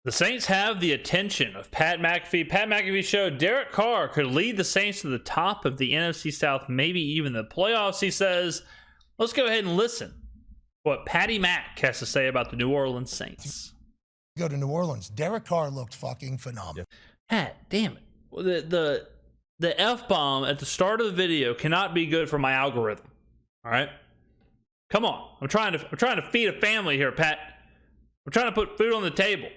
The Saints have the attention of Pat McAfee. Pat McAfee Show, Derek Carr could lead the Saints to the top of the NFC South, maybe even the playoffs, he says. Let's go ahead and listen what Patty Mac has to say about the New Orleans Saints. Go to New Orleans. Derek Carr looked fucking phenomenal. Pat, damn it. The F-bomb at the start of the video cannot be good for my algorithm. All right? Come on. I'm trying to feed a family here, Pat. I'm trying to put food on the table.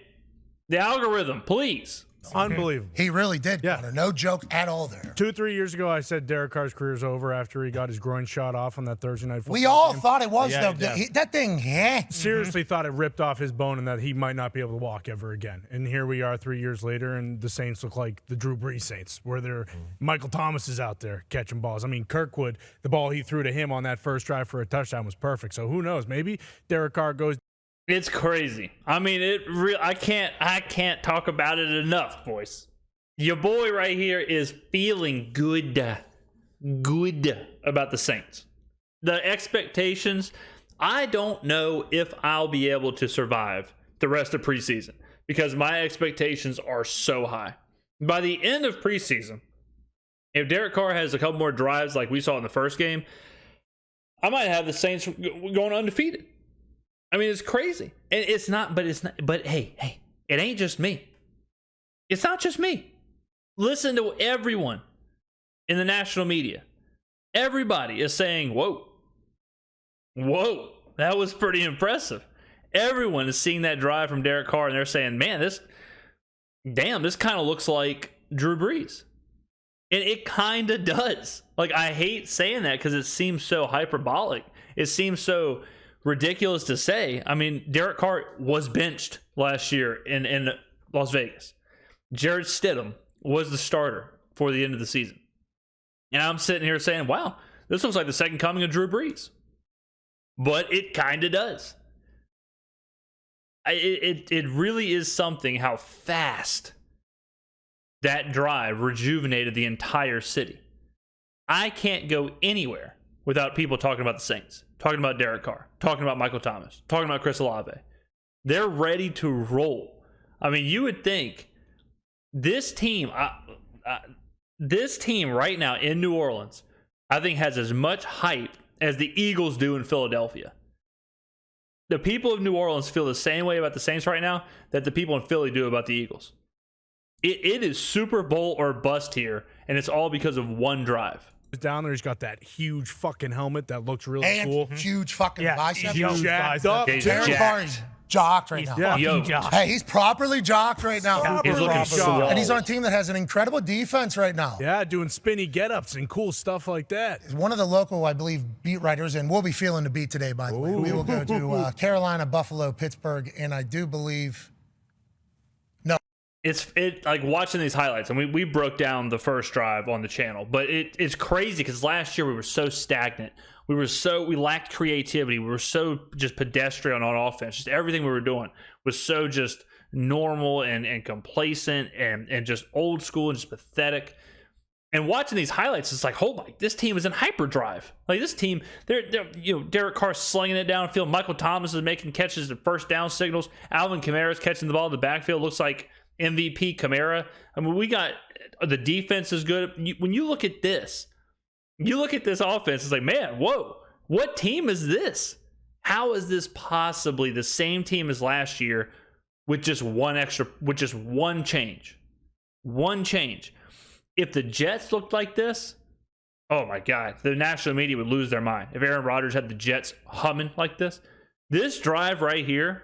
The algorithm, please. Unbelievable. He really did, Yeah. Connor. No joke at all there. 2-3 years ago, I said Derek Carr's career's over after he got his groin shot off on that Thursday night football We all game. thought it was, Yeah, though. yeah. That thing, Seriously thought it ripped off his bone and that he might not be able to walk ever again. And here we are 3 years later, and the Saints look like the Drew Brees Saints, where they're Michael Thomas is out there catching balls. I mean, Kirkwood, the ball he threw to him on that first drive for a touchdown was perfect. So who knows? Maybe Derek Carr goes. It's crazy. I mean, I can't talk about it enough, boys. Your boy right here is feeling good about the Saints. The expectations, I don't know if I'll be able to survive the rest of preseason because my expectations are so high. By the end of preseason, if Derek Carr has a couple more drives like we saw in the first game, I might have the Saints going undefeated. I mean, it's crazy. And but hey, it ain't just me. It's not just me. Listen to everyone in the national media. Everybody is saying, whoa, that was pretty impressive. Everyone is seeing that drive from Derek Carr, and they're saying, man, this kind of looks like Drew Brees. And it kind of does. Like, I hate saying that because it seems so hyperbolic. It seems so ridiculous to say. I mean, Derek Carr was benched last year in Las Vegas. Jared Stidham was the starter for the end of the season. And I'm sitting here saying, wow, this looks like the second coming of Drew Brees. But it kind of does. It really is something how fast that drive rejuvenated the entire city. I can't go anywhere without people talking about the Saints, talking about Derek Carr, talking about Michael Thomas, talking about Chris Olave. They're ready to roll. I mean, you would think this team right now in New Orleans, I think has as much hype as the Eagles do in Philadelphia. The people of New Orleans feel the same way about the Saints right now that the people in Philly do about the Eagles. It is Super Bowl or bust here, and it's all because of one drive. Down there, he's got that huge fucking helmet that looks really cool. Huge fucking bicep. Huge jacked up. Derek Carr is jocked right now. Hey, he's properly jocked right now. He's looking swole. And he's on a team that has an incredible defense right now. Yeah, doing spinny get-ups and cool stuff like that. He's one of the local, I believe, beat writers, and we'll be feeling the beat today, by the way. We will go to Carolina, Buffalo, Pittsburgh, and I do believe... It's like watching these highlights, and we broke down the first drive on the channel, but it's crazy because last year we were so stagnant. We lacked creativity. We were so just pedestrian on offense. Just everything we were doing was so just normal and complacent and just old school and just pathetic. And watching these highlights, it's like, oh my, this team is in hyperdrive. Like this team, they're Derek Carr slinging it downfield. Michael Thomas is making catches and first down signals. Alvin Kamara's catching the ball in the backfield. Looks like MVP Kamara. I mean, we got the defense is good. When you look at this offense, it's like, man, whoa, what team is this? How is this possibly the same team as last year with just one change? One change. If the Jets looked like this, oh my God, the national media would lose their mind. If Aaron Rodgers had the Jets humming like this drive right here,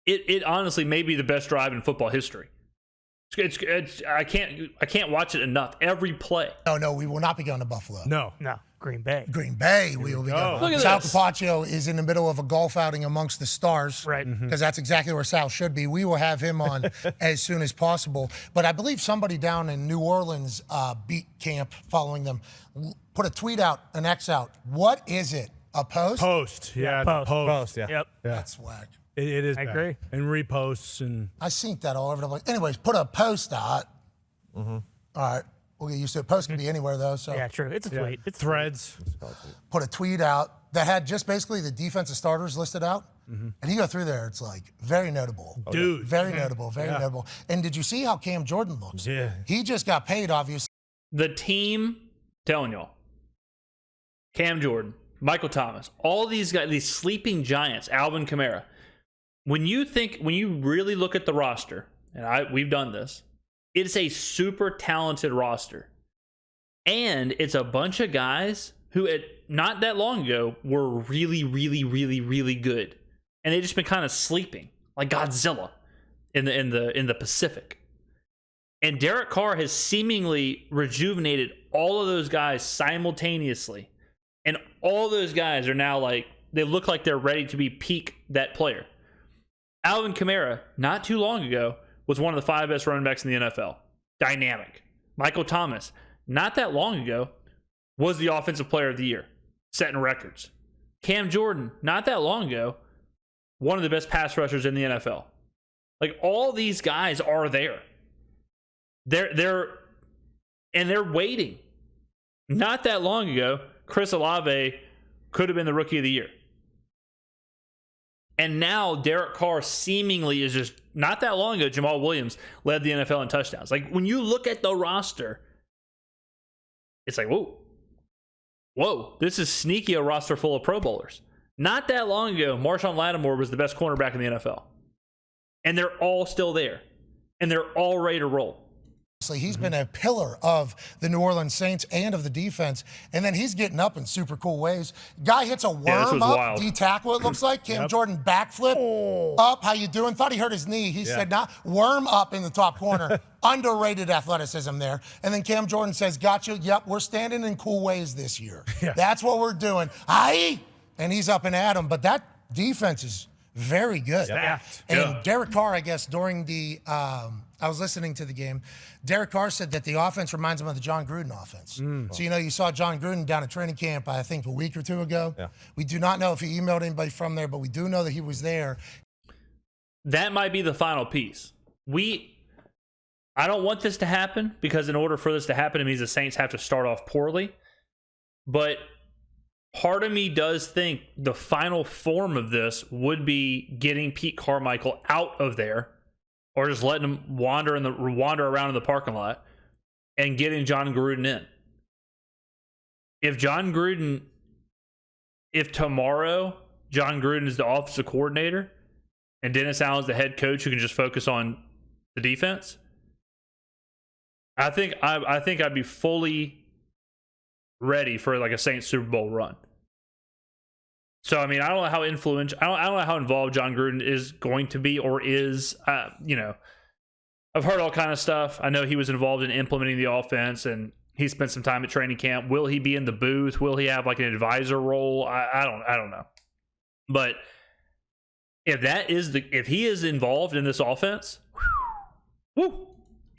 it honestly may be the best drive in football history. I can't watch it enough. Every play. No, we will not be going to Buffalo. No. Green Bay. We will be going. Look at Sal this. Capaccio is in the middle of a golf outing amongst the stars. Right. Because that's exactly where Sal should be. We will have him on as soon as possible. But I believe somebody down in New Orleans beat camp following them put a tweet out, an X out. What is it? A post? Post. Yeah, Post. yeah. Yep. That's whack. It is. I bad. agree. And reposts and. I synced that all over the place. Anyways, put a post out. All right. We'll get used to it. Post can be anywhere, though. So Yeah, true. It's a tweet. It's Threads. put a tweet out that had just basically the defensive starters listed out. And you go through there, it's like very notable. Dude. Very notable, very notable. And did you see how Cam Jordan looks? Yeah. He just got paid, obviously. The team, telling y'all, Cam Jordan, Michael Thomas, all these guys, these sleeping giants, Alvin Kamara. When you really look at the roster, and we've done this, it's a super talented roster. And it's a bunch of guys who not that long ago were really, really, really, really good. And they've just been kind of sleeping, like Godzilla in the Pacific. And Derek Carr has seemingly rejuvenated all of those guys simultaneously. And all those guys are now they look like they're ready to be peak that player. Alvin Kamara, not too long ago, was one of the 5 best running backs in the NFL. Dynamic. Michael Thomas, not that long ago, was the offensive player of the year, setting records. Cam Jordan, not that long ago, one of the best pass rushers in the NFL. All these guys are there. They're waiting. Not that long ago, Chris Olave could have been the rookie of the year. And now Derek Carr seemingly is just, not that long ago, Jamal Williams led the NFL in touchdowns. When you look at the roster, it's like, whoa, this is sneaky, a roster full of Pro Bowlers. Not that long ago, Marshawn Lattimore was the best cornerback in the NFL. And they're all still there. And they're all ready to roll. He's been a pillar of the New Orleans Saints and of the defense, and then he's getting up in super cool ways. Guy hits a worm up, D-tackle, it looks like. Cam Jordan backflip up. How you doing? Thought he hurt his knee. He said, nah, worm up in the top corner. Underrated athleticism there. And then Cam Jordan says, got you. Yep, we're standing in cool ways this year. That's what we're doing. Aye. And he's up and at him. But that defense is very good. And Derek Carr, I guess, during the I was listening to the game. Derek Carr said that the offense reminds him of the John Gruden offense. So, you saw John Gruden down at training camp, I think, a week or two ago. We do not know if he emailed anybody from there, but we do know that he was there. That might be the final piece. I don't want this to happen, because in order for this to happen, it means the Saints have to start off poorly. But part of me does think the final form of this would be getting Pete Carmichael out of there, or just letting him wander around in the parking lot, and getting John Gruden in. If tomorrow John Gruden is the offensive coordinator and Dennis Allen's the head coach who can just focus on the defense, I think I'd be fully ready for a Saints Super Bowl run. So, I don't know how influential, I don't know how involved John Gruden is going to be, or is. I've heard all kind of stuff. I know he was involved in implementing the offense, and he spent some time at training camp. Will he be in the booth? Will he have an advisor role? I don't know. But if he is involved in this offense, whoo.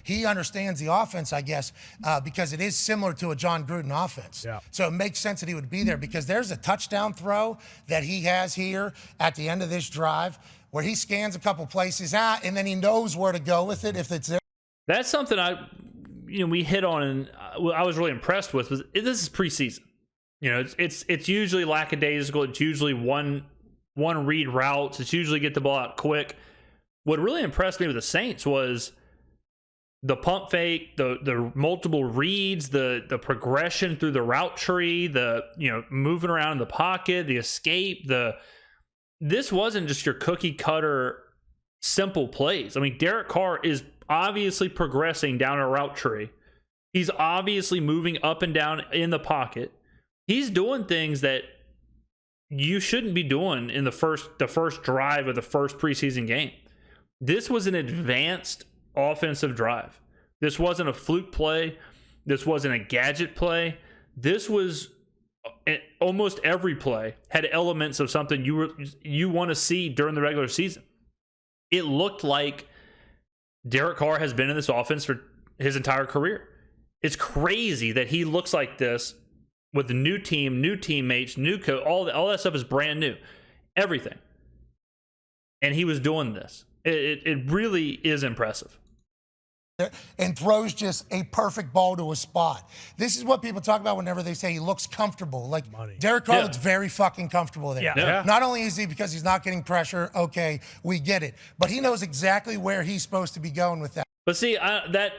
He understands the offense, I guess, because it is similar to a John Gruden offense. So it makes sense that he would be there, because there's a touchdown throw that he has here at the end of this drive where he scans a couple places out, and then he knows where to go with it if it's there. That's something we hit on, and I was really impressed with. This is preseason. It's usually lackadaisical. It's usually one read routes. It's usually get the ball out quick. What really impressed me with the Saints was the pump fake, the multiple reads, the progression through the route tree, the moving around in the pocket, the escape, this wasn't just your cookie cutter simple plays. Derek Carr is obviously progressing down a route tree. He's obviously moving up and down in the pocket. He's doing things that you shouldn't be doing in the first drive of the first preseason game. This was an advanced offensive drive. This wasn't a fluke play. This wasn't a gadget play. This was almost every play had elements of something you want to see during the regular season. It looked like Derek Carr has been in this offense for his entire career. It's crazy that he looks like this with the new team, new teammates, new coach. All that stuff is brand new. Everything. And he was doing this. It really is impressive. and throws just a perfect ball to a spot. This is what people talk about whenever they say he looks comfortable. Like, Derek Carr looks very fucking comfortable there. Yeah. Not only is he because he's not getting pressure, okay, we get it, but he knows exactly where he's supposed to be going with that. But see, that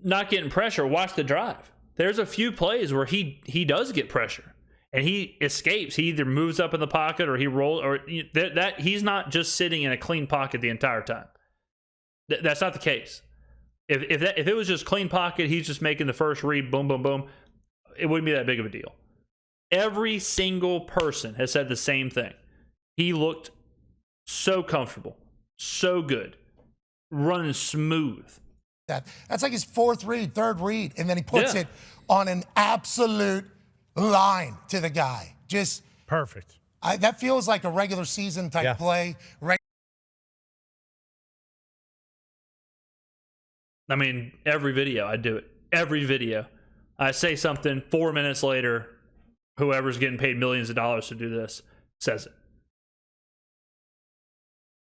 not getting pressure, watch the drive. There's a few plays where he does get pressure and he escapes. He either moves up in the pocket or he rolls, or that he's not just sitting in a clean pocket the entire time. That's not the case. If it was just clean pocket, he's just making the first read, boom, boom, boom, it wouldn't be that big of a deal. Every single person has said the same thing. He looked so comfortable, so good, running smooth. That's like his fourth read, third read, and then he puts it on an absolute line to the guy. Just perfect. That feels like a regular season type play. I mean, every video, I do it. Every video. I say something, 4 minutes later, whoever's getting paid millions of dollars to do this says it.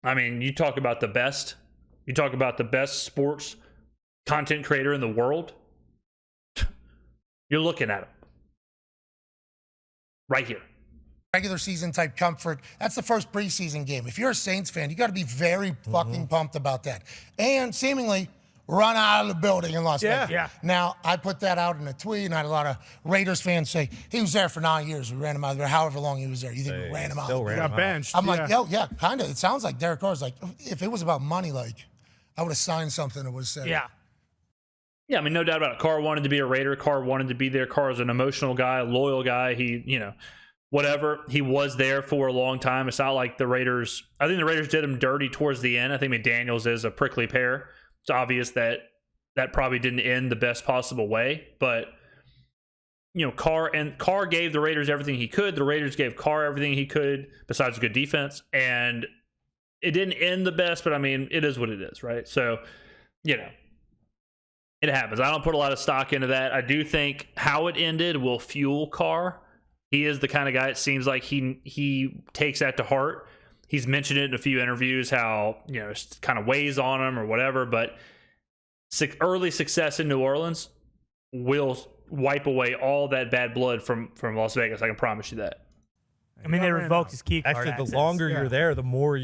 I mean, you talk about the best. You talk about the best sports content creator in the world. You're looking at him. Right here. Regular season type comfort. That's the first preseason game. If you're a Saints fan, you got to be very fucking pumped about that. And seemingly run out of the building in Las Vegas. Yeah. Now, I put that out in a tweet, and I had a lot of Raiders fans say, he was there for 9 years. We ran him out of there. However long he was there. You think we ran him out? Still got benched. I'm like, yeah, kind of. It sounds like Derek Carr's like, if it was about money, like, I would have signed something that was said. Yeah, I mean, no doubt about it. Carr wanted to be a Raider. Carr wanted to be there. Carr is an emotional guy, a loyal guy. He, whatever. He was there for a long time. It's not like the Raiders. I think the Raiders did him dirty towards the end. I think McDaniels is a prickly pear. It's obvious that probably didn't end the best possible way. But, Carr gave the Raiders everything he could. The Raiders gave Carr everything he could besides a good defense. And it didn't end the best, but I mean, it is what it is, right? So, it happens. I don't put a lot of stock into that. I do think how it ended will fuel Carr. He is the kind of guy, it seems like he takes that to heart. He's mentioned it in a few interviews how, it kind of weighs on him or whatever, but early success in New Orleans will wipe away all that bad blood from Las Vegas. I can promise you that. I mean, they revoked his key card. Actually, access. the longer you're there, the more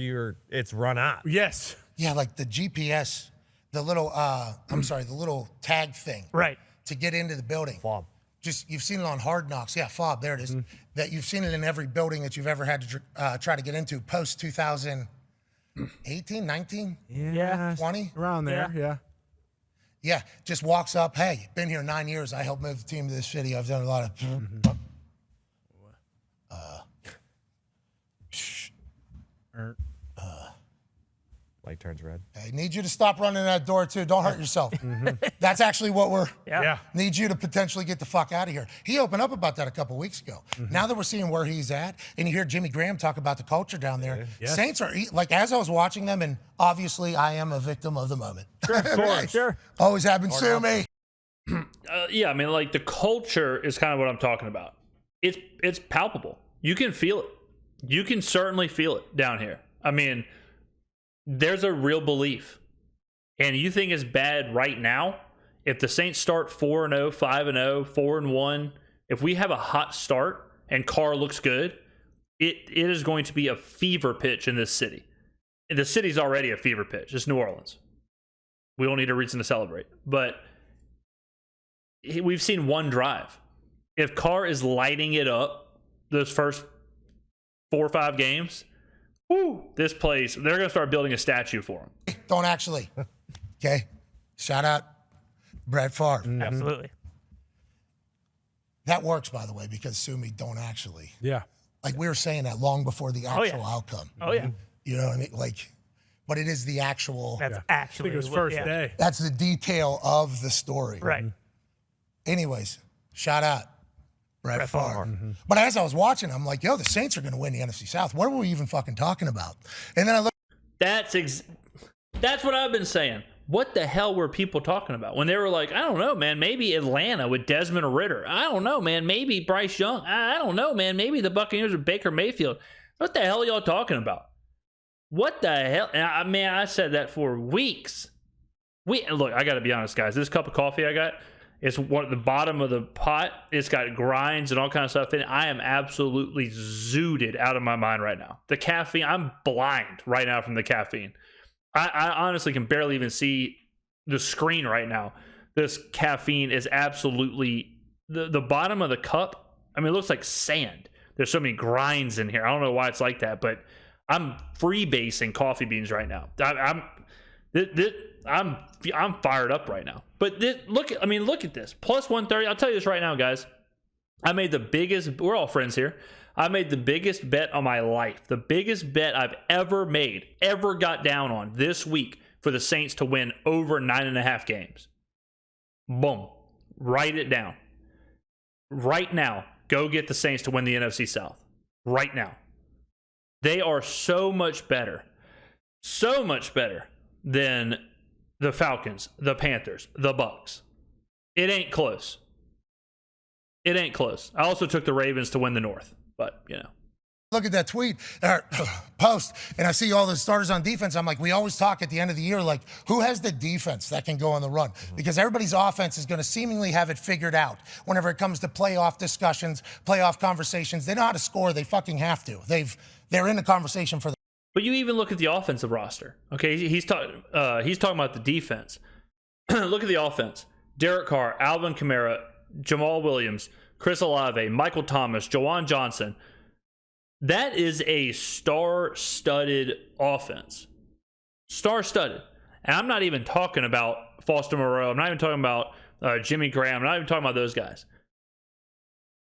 it's run out. Yes. Yeah, like the GPS, the little, the little tag thing. Right. To get into the building. Fob. Just, you've seen it on Hard Knocks. Yeah, fob, there it is. That you've seen it in every building that you've ever had to try to get into post 2018, 19? Yeah. 20? Around there, yeah. Yeah, just walks up. Hey, been here 9 years. I helped move the team to this city. I've done a lot of. Light turns red. I need you to stop running that door too. Don't hurt yourself. That's actually what we're. Yeah. Need you to potentially get the fuck out of here. He opened up about that a couple weeks ago. Now that we're seeing where he's at, and you hear Jimmy Graham talk about the culture down there, Saints are like, as I was watching them, and obviously I am a victim of the moment. Sure. Always have been sue me. Yeah, I mean, like the culture is kind of what I'm talking about. It's palpable. You can feel it. You can certainly feel it down here. I mean, there's a real belief. And you think it's bad right now? If the Saints start 4-0, 5-0, 4-1, if we have a hot start and Carr looks good, it is going to be a fever pitch in this city. The city's already a fever pitch. It's New Orleans. We don't need a reason to celebrate. But we've seen one drive. If Carr is lighting it up those first 4 or 5 games, this place, they're going to start building a statue for him. Don't actually. Okay? Shout out Brett Favre. Absolutely. That works, by the way, because sue me, don't actually. Yeah. Like we were saying that long before the actual outcome. Oh, yeah. You know what I mean? Like, but it is the actual. That's I actually think it was first day. That's the detail of the story. Right. Anyways, shout out Brett Favre. But as I was watching, I'm like, yo, the Saints are going to win the NFC South. What were we even fucking talking about? And then I look. That's what I've been saying. What the hell were people talking about when they were like, I don't know, man, maybe Atlanta with Desmond Ridder. I don't know, man, maybe Bryce Young. I don't know, man, maybe the Buccaneers with Baker Mayfield. What the hell are y'all talking about? What the hell? I said that for weeks. Look, I got to be honest, guys. This cup of coffee I got, it's one at the bottom of the pot. It's got grinds and all kinds of stuff in it. I am absolutely zooted out of my mind right now. The caffeine, I'm blind right now from the caffeine. I honestly can barely even see the screen right now. This caffeine is absolutely the bottom of the cup. I mean, it looks like sand. There's so many grinds in here. I don't know why it's like that, but I'm freebasing coffee beans right now. I'm fired up right now. But look at this. Plus 130. I'll tell you this right now, guys. I made the biggest. We're all friends here. I made the biggest bet of my life. The biggest bet I've ever made, ever got down on this week for the Saints to win over 9.5 games. Boom. Write it down. Right now, go get the Saints to win the NFC South. Right now. They are so much better than the Falcons, the Panthers, the Bucks. It ain't close. I also took the Ravens to win the North, but, Look at that tweet or post, and I see all the starters on defense. I'm like, we always talk at the end of the year, like, who has the defense that can go on the run? Because everybody's offense is going to seemingly have it figured out whenever it comes to playoff discussions, playoff conversations. They know how to score. They fucking have to. They're in the conversation for the. But you even look at the offensive roster. Okay, he's talking about the defense. Look at the offense. Derek Carr, Alvin Kamara, Jamal Williams, Chris Olave, Michael Thomas, Juwan Johnson. That is a star-studded offense. Star-studded. And I'm not even talking about Foster Moreau. I'm not even talking about Jimmy Graham. I'm not even talking about those guys.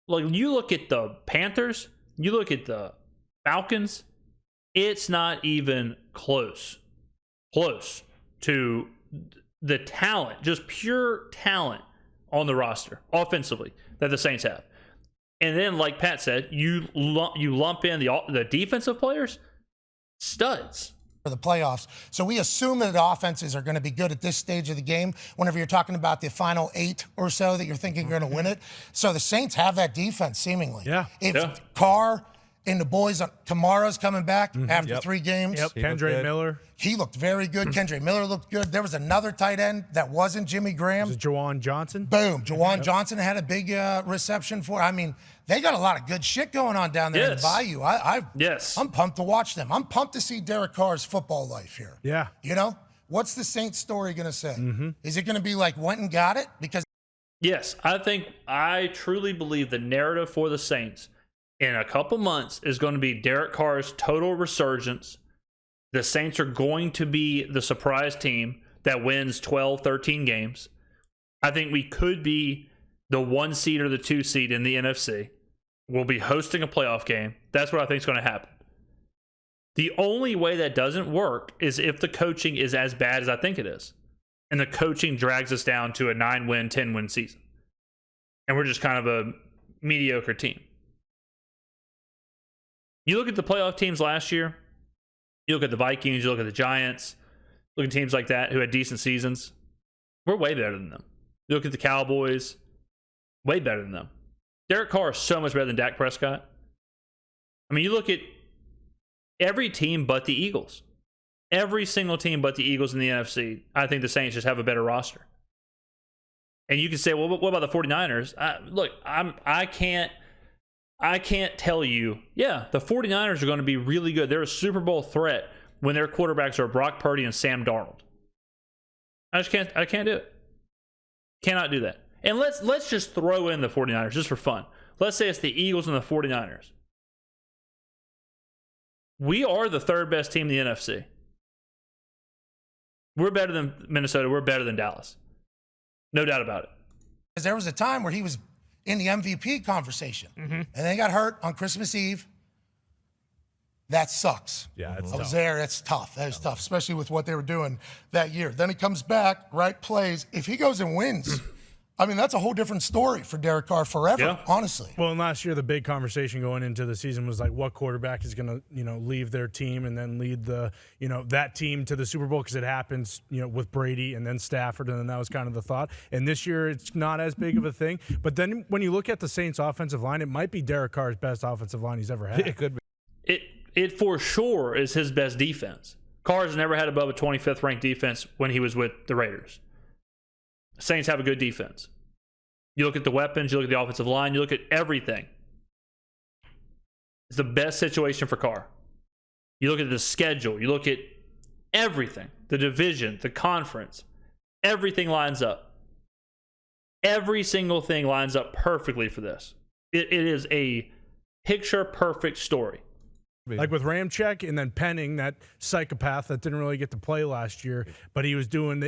Like, you look at the Panthers, you look at the Falcons, it's not even close to the talent, just pure talent on the roster, offensively, that the Saints have. And then, like Pat said, you lump in the defensive players, studs. For the playoffs. So we assume that the offenses are going to be good at this stage of the game whenever you're talking about the final 8 or so that you're thinking are going to win it. So the Saints have that defense, seemingly. Yeah. If Carr and the boys, Kamara's coming back after 3 games. Yep, Kendra Miller. He looked very good. Kendra Miller looked good. There was another tight end that wasn't Jimmy Graham. Was it Juwan Johnson? Boom. Juwan Johnson had a big reception for. I mean, they got a lot of good shit going on down there in the Bayou. I'm pumped to watch them. I'm pumped to see Derek Carr's football life here. Yeah. What's the Saints story going to say? Is it going to be like went and got it? Because yes, I truly believe the narrative for the Saints in a couple months is going to be Derek Carr's total resurgence. The Saints are going to be the surprise team that wins 12, 13 games. I think we could be the 1 seed or the 2 seed in the NFC. We'll be hosting a playoff game. That's what I think is going to happen. The only way that doesn't work is if the coaching is as bad as I think it is. And the coaching drags us down to a 9-win, 10-win season. And we're just kind of a mediocre team. You look at the playoff teams last year, you look at the Vikings, you look at the Giants, look at teams like that who had decent seasons. We're way better than them. You look at the Cowboys, way better than them. Derek Carr is so much better than Dak Prescott. I mean, you look at every team but the Eagles. Every single team but the Eagles in the NFC, I think the Saints just have a better roster. And you can say, well, what about the 49ers? I can't tell you, the 49ers are going to be really good. They're a Super Bowl threat when their quarterbacks are Brock Purdy and Sam Darnold. I can't do it. Cannot do that. And let's just throw in the 49ers just for fun. Let's say it's the Eagles and the 49ers. We are the 3rd best team in the NFC. We're better than Minnesota. We're better than Dallas. No doubt about it. Because there was a time where he was in the MVP conversation. And then he got hurt on Christmas Eve. That sucks. Yeah, it's I was there. That's tough. That is tough, especially with what they were doing that year. Then he comes back, right, plays. If he goes and wins, I mean, that's a whole different story for Derek Carr forever, honestly. Well, and last year, the big conversation going into the season was like, what quarterback is going to, leave their team and then lead the, that team to the Super Bowl, because it happens, with Brady and then Stafford, and then that was kind of the thought. And this year, it's not as big of a thing. But then when you look at the Saints' offensive line, it might be Derek Carr's best offensive line he's ever had. It could be. It for sure is his best defense. Carr's never had above a 25th ranked defense when he was with the Raiders. Saints have a good defense. You look at the weapons, you look at the offensive line, you look at everything. It's the best situation for Carr. You look at the schedule, you look at everything, the division, the conference, everything lines up. Every single thing lines up perfectly for this. It is a picture perfect story. Like with Ramczyk and then Penning, that psychopath that didn't really get to play last year, but he was too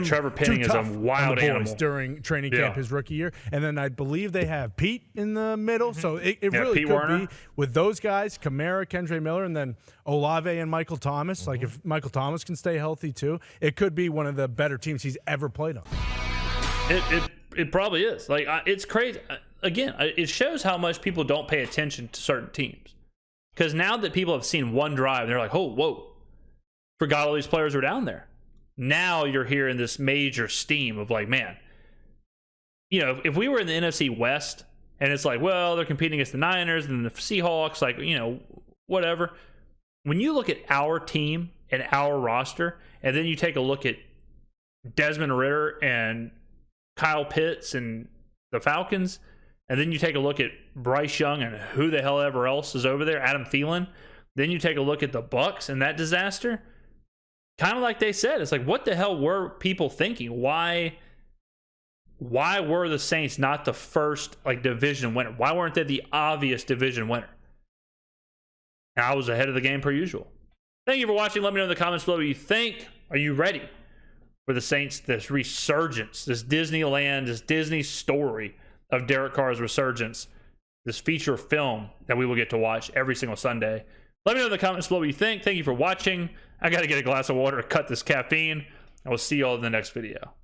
Trevor Penning too tough is a wild on the boys animal during training camp his rookie year. And then I believe they have Pete in the middle, so it really Pete could Werner. be with those guys, Kamara, Kendre Miller, and then Olave and Michael Thomas. Like if Michael Thomas can stay healthy too, it could be one of the better teams he's ever played on. It probably is. Like it's crazy. Again, it shows how much people don't pay attention to certain teams. Because now that people have seen one drive, they're like, oh, whoa, forgot all these players were down there. Now you're hearing this major steam of like, man, you know, if we were in the NFC West and it's like, well, they're competing against the Niners and the Seahawks, like, you know, whatever. When you look at our team and our roster, and then you take a look at Desmond Ridder and Kyle Pitts and the Falcons, and then you take a look at Bryce Young and who the hell ever else is over there, Adam Thielen. Then you take a look at the Bucs and that disaster. Kind of like they said, it's like, what the hell were people thinking? Why were the Saints not the first like division winner? Why weren't they the obvious division winner? And I was ahead of the game per usual. Thank you for watching. Let me know in the comments below what you think. Are you ready for the Saints, this resurgence, this Disneyland, this Disney story of Derek Carr's resurgence, this feature film that we will get to watch every single Sunday? Let me know in the comments below what you think. Thank you for watching. I got to get a glass of water to cut this caffeine. I will see you all in the next video.